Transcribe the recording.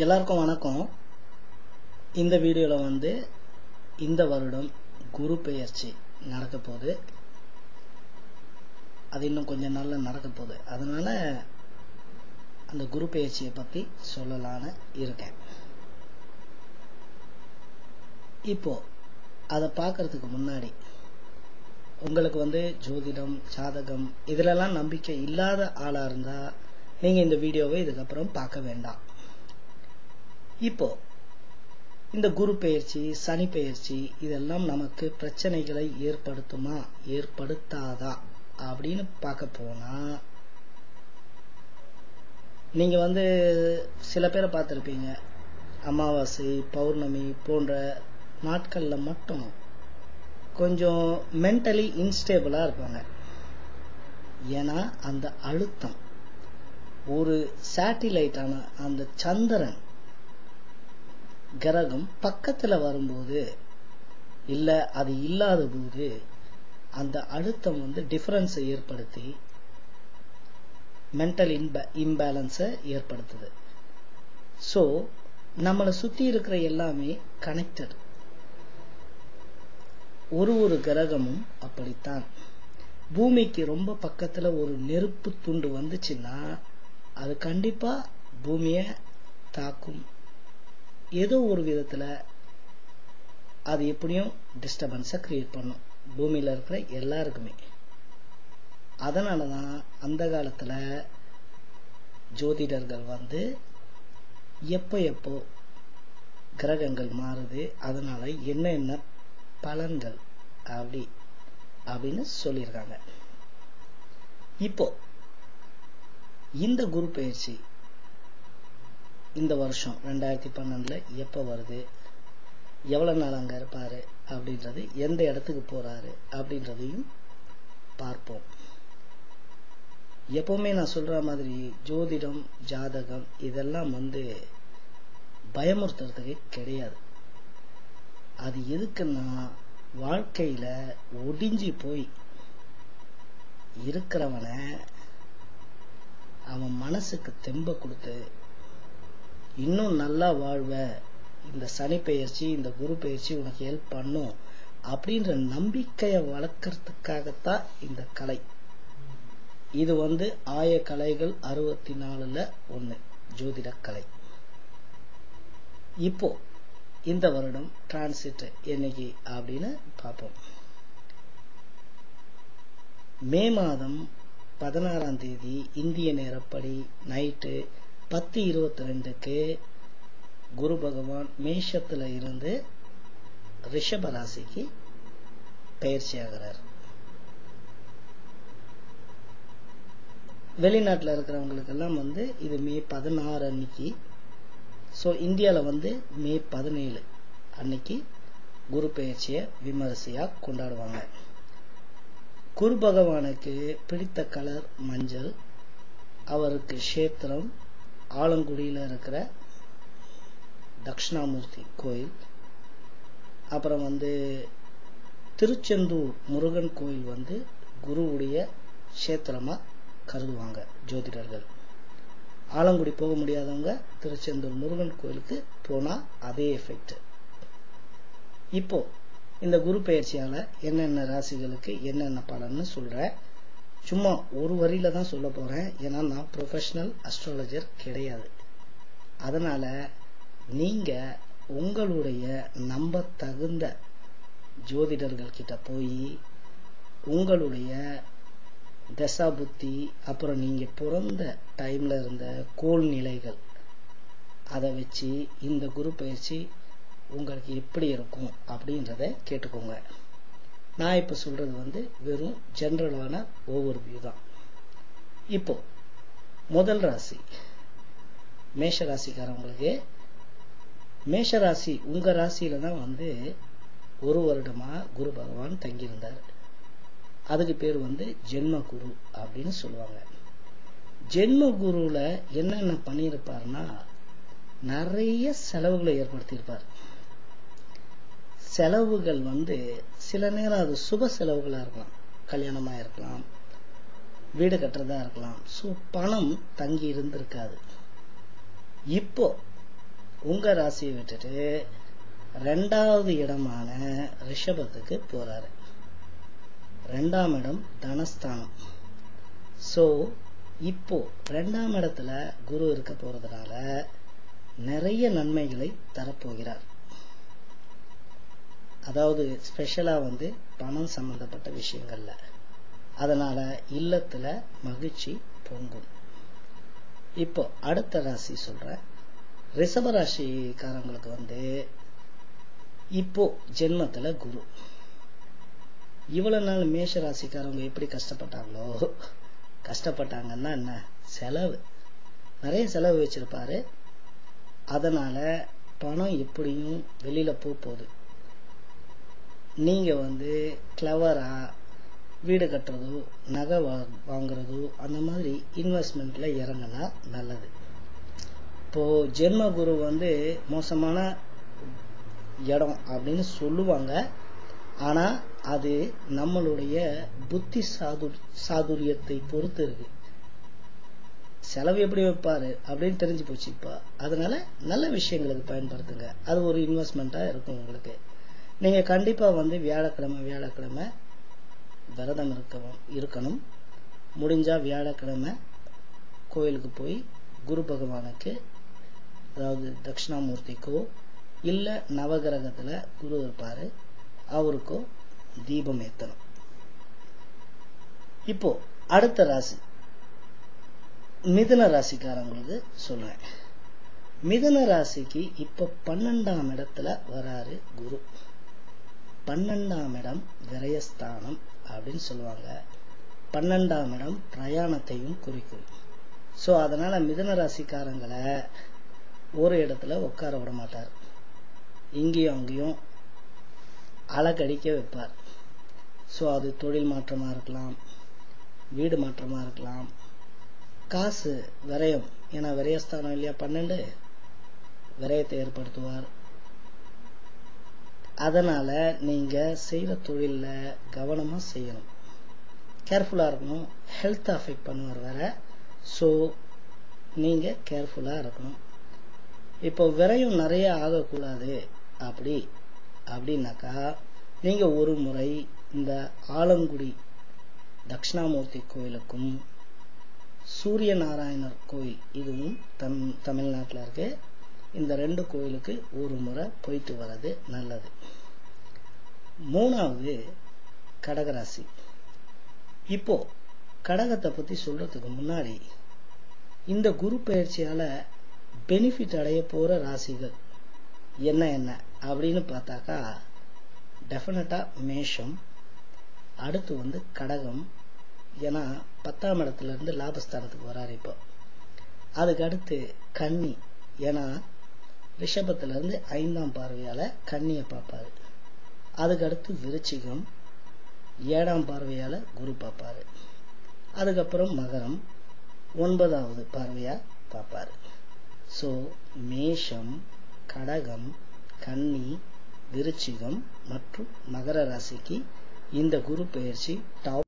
எல்லாருக்கும் வணக்கம். இந்த வீடியோவில் வந்து இந்த வருடம் குரு பெயர்ச்சி நடக்க போகுது. அது இன்னும் கொஞ்சம் நாளில் நடக்க போகுது. அதனால அந்த குரு பெயர்ச்சியை பற்றி சொல்லலான்னு இருக்கேன். இப்போ அதை பார்க்கறதுக்கு முன்னாடி உங்களுக்கு வந்து ஜோதிடம், ஜாதகம் இதிலெல்லாம் நம்பிக்கை இல்லாத ஆளாக இருந்தால் நீங்கள் இந்த வீடியோவை இதுக்கப்புறம் பார்க்க வேண்டாம். இப்போ இந்த குரு பெயர்ச்சி, சனி பெயர்ச்சி இதெல்லாம் நமக்கு பிரச்சனைகளை ஏற்படுத்துமா, ஏற்படுத்தாதா அப்படின்னு பார்க்க போனா, நீங்க வந்து சில பேரை பார்த்துருப்பீங்க, அமாவாசை, பௌர்ணமி போன்ற நாட்கள்ல மட்டும் கொஞ்சம் மென்டலி இன்ஸ்டேபிளா இருப்பாங்க. ஏன்னா அந்த அழுத்தம், ஒரு சேட்டிலைட்டான அந்த சந்திரன் கிரகம் பக்கத்துல வரும்போது, இல்ல அது இல்லாத போது அந்த அழுத்தம் வந்து டிஃபரன்ஸை ஏற்படுத்தி மென்டல் இம்பேலன்ஸை ஏற்படுத்துது. ஸோ நம்மளை சுத்தி இருக்கிற எல்லாமே கனெக்டட். ஒரு கிரகமும் அப்படித்தான். பூமிக்கு ரொம்ப பக்கத்துல ஒரு நெருப்பு துண்டு வந்துச்சுன்னா அது கண்டிப்பா பூமியை தாக்கும். ஏதோ ஒரு விதத்துல அது எப்படியும் டிஸ்டர்பன்ஸை கிரியேட் பண்ணும் பூமியில இருக்கிற எல்லாருக்குமே. அதனாலதான் அந்த காலத்துல ஜோதிடர்கள் வந்து எப்போ கிரகங்கள் மாறுது, அதனால என்ன பலன்கள் அப்படின்னு சொல்லியிருக்காங்க. இப்போ இந்த குரு பயிற்சி இந்த வருஷம் 2012 எப்ப வருது, எவ்வளவு நாள் அங்க இருப்பாரு அப்படின்றது, எந்த இடத்துக்கு போறாரு அப்படின்றதையும் பார்ப்போம். எப்பவுமே நான் சொல்ற மாதிரி ஜோதிடம், ஜாதகம் இதெல்லாம் வந்து பயமுறுத்துறதுக்கு கிடையாது. அது எதுக்குன்னா, வாழ்க்கையில ஒடிஞ்சு போய் இருக்கிறவனை அவன் மனசுக்கு தெம்ப கொடுத்து இன்னும் நல்லா வாழ்வ, இந்த சனி பெயர்ச்சி, இந்த குரு பெயர்ச்சி உனக்கு ஹெல்ப் பண்ணும் அப்படின்ற நம்பிக்கையை வளர்க்கறதுக்காகத்தான் இந்த கலை. இது வந்து 1000 கலைகள் 64ல ஒண்ணு ஜோதிட கலை. இப்போ இந்த வருடம் டிரான்சிட் என்னைக்கு அப்படின்னு பார்ப்போம். மே மாதம் 16ஆம் தேதி இந்திய நேரப்படி நைட்டு 10:22க்கு குரு பகவான் மேஷத்துல இருந்து ரிஷப ராசிக்கு பயிற்சி ஆகிறார். வெளிநாட்டுல இருக்கிறவங்களுக்கு எல்லாம் வந்து இது மே 16 அன்னைக்கு. ஸோ இந்தியாவில் வந்து மே 17 அன்னைக்கு குரு பெயர்ச்சியை விமரிசையா கொண்டாடுவாங்க. குரு பகவானுக்கு பிடித்த கலர் மஞ்சள். அவருக்கு கஷேத்திரம் ஆலங்குடியில் இருக்கிற தட்சிணாமூர்த்தி கோயில், அப்புறம் வந்து திருச்செந்தூர் முருகன் கோயில் வந்து குருவுடைய கஷேத்திரமா கருதுவாங்க ஜோதிடர்கள். ஆலங்குடி போக முடியாதவங்க திருச்செந்தூர் முருகன் கோயிலுக்கு போனா அதே எஃபெக்ட். இப்போ இந்த குரு பெயர்ச்சியால என்னென்ன ராசிகளுக்கு என்னென்ன பலன்னு சொல்றேன். சும்மா ஒரு வரியில தான் சொல்ல போறேன், ஏன்னா நான் ப்ரொஃபஷனல் அஸ்ட்ராலஜர் கிடையாது. அதனால நீங்க உங்களுடைய நம்ப தகுந்த ஜோதிடர்கள் கிட்ட போய் உங்களுடைய தசா புத்தி, அப்புறம் நீங்க பிறந்த டைம்ல இருந்த கோள் நிலைகள், அதை வச்சு இந்த குரு பயிற்சி உங்களுக்கு எப்படி இருக்கும் அப்படின்றத கேட்டுக்கோங்க. நான் இப்ப சொல்றது வந்து வெறும் ஜெனரலான ஓவர் வியூ தான். இப்போ முதல் ராசி மேஷ ராசிக்காரவங்களுக்கு, மேஷராசி உங்க ராசியில தான் வந்து ஒரு வருடமா குரு பகவான் தங்கியிருந்தார். அதுக்கு பேர் வந்து ஜென்ம குரு அப்படின்னு சொல்லுவாங்க. ஜென்ம குருல என்னென்ன பண்ணியிருப்பாருன்னா, நிறைய செலவுகளை ஏற்படுத்தியிருப்பார். செலவுகள் வந்து சில நேரம் அது சுப செலவுகளா இருக்கலாம், கல்யாணமா இருக்கலாம், வீடு கட்டுறதா இருக்கலாம். ஸோ பணம் தங்கி இருந்திருக்காது. இப்போ உங்க ராசியை விட்டுட்டு 2வது இடமான ரிஷபத்துக்கு போறாரு. 2ஆம் இடம் தனஸ்தானம். சோ இப்போ 2ஆம் இடத்துல குரு இருக்க போறதுனால நிறைய நன்மைகளை தரப்போகிறார். அதாவது ஸ்பெஷலா பணம் சம்பந்தப்பட்ட விஷயங்கள்ல. அதனால இல்லத்துல மகிழ்ச்சி பொங்கும். இப்போ அடுத்த ராசி சொல்றேன். ரிஷப ராசிக்காரங்களுக்கு இப்போ ஜென்மத்துல குரு. இவ்வளவு நாள் மேஷ ராசிக்காரங்க எப்படி கஷ்டப்பட்டாங்களோ, கஷ்டப்பட்டாங்கன்னா என்ன, செலவு, நிறைய செலவு வச்சிருப்பாரு. அதனால பணம் எப்படியும் வெளியில போகுது. நீங்க கிளவரா வீடு கட்டுறதோ நகை வாங்குறதோ அந்த மாதிரி இன்வெஸ்ட்மெண்ட்ல இறங்கினா நல்லது. இப்போ ஜென்ம குரு மோசமான இடம் அப்படின்னு சொல்லுவாங்க. ஆனா அது நம்மளுடைய புத்தி சாதுரியத்தை பொறுத்து இருக்கு. செலவு எப்படி வைப்பாரு அப்படின்னு தெரிஞ்சு போச்சு இப்ப. அதனால நல்ல விஷயங்களுக்கு பயன்படுத்துங்க. அது ஒரு இன்வெஸ்ட்மெண்டா இருக்கும் உங்களுக்கு. நீங்க கண்டிப்பா வியாழக்கிழமை விரதம் இருக்கணும். முடிஞ்சா வியாழக்கிழமை கோயிலுக்கு போய் குரு பகவானுக்கு, அதாவது தட்சிணாமூர்த்திக்கோ இல்ல நவகிரகத்துல குரு இருப்பாரு அவருக்கோ தீபம் ஏத்தணும். இப்போ அடுத்த ராசி மிதுன ராசிக்காரங்களுக்கு சொல்றேன். மிதுன ராசிக்கு இப்ப 12ஆம் இடத்துல வராரு குரு. 12ஆம் இடம் விரயஸ்தானம் அப்படின்னு சொல்லுவாங்க. 12ஆம் இடம் பிரயாணத்தையும் குறிக்கும். சோ அதனால மிதுன ராசிக்காரங்களை ஒரு இடத்துல உட்கார விட மாட்டார். இங்கேயும் அங்கேயும் அலக்கடிக்க வைப்பார். சோ அது தொழில் மாற்றமா இருக்கலாம், வீடு மாற்றமா இருக்கலாம், காசு விரயம். ஏன்னா விரயஸ்தானம் இல்லையா 12, விரயத்தை ஏற்படுத்துவார். அதனால நீங்க செய்யற தொழில்ல கவனமா செய்யணும், கேர்ஃபுல்லா இருக்கணும். ஹெல்த் அஃபெக்ட் பண்ணுவார் வேற. சோ நீங்க கேர்ஃபுல்லா இருக்கணும். இப்போ விரயம் நிறைய ஆகக்கூடாது அப்படின்னாக்கா நீங்க ஒரு முறை இந்த ஆலங்குடி தட்சிணாமூர்த்தி கோயிலுக்கும் சூரிய நாராயணர் கோயில், இதுவும் தமிழ்நாட்டில் இருக்கு, இந்த 2 கோயிலுக்கு ஒரு முறை போயிட்டு வர்றது நல்லது. 3வது கடகராசி. இப்போ கடகத்தை பத்தி சொல்றதுக்கு முன்னாடி இந்த குரு பயிற்சியால பெனிஃபிட் அடைய போற ராசிகள் என்ன அப்படின்னு பார்த்தாக்கா டெஃபினட்டா மேஷம், அடுத்து கடகம். ஏன்னா 10ஆம் இடத்துல இருந்து லாபஸ்தானத்துக்கு வராரு இப்போ. அதுக்கு அடுத்து கன்னி, ஏன்னா ரிஷபத்துல இருந்து 5ஆம் பார்வையால கன்னியை பார்ப்பாரு. அதுக்கு அடுத்து விருச்சிகம், 7ஆம் பார்வையால குரு பார்ப்பாரு. அதுக்கப்புறம் மகரம், 9வது பார்வையா பார்ப்பாரு. சோ மேஷம், கடகம், கன்னி, விருச்சிகம் மற்றும் மகர ராசிக்கு இந்த குரு பெயர்ச்சி டாப்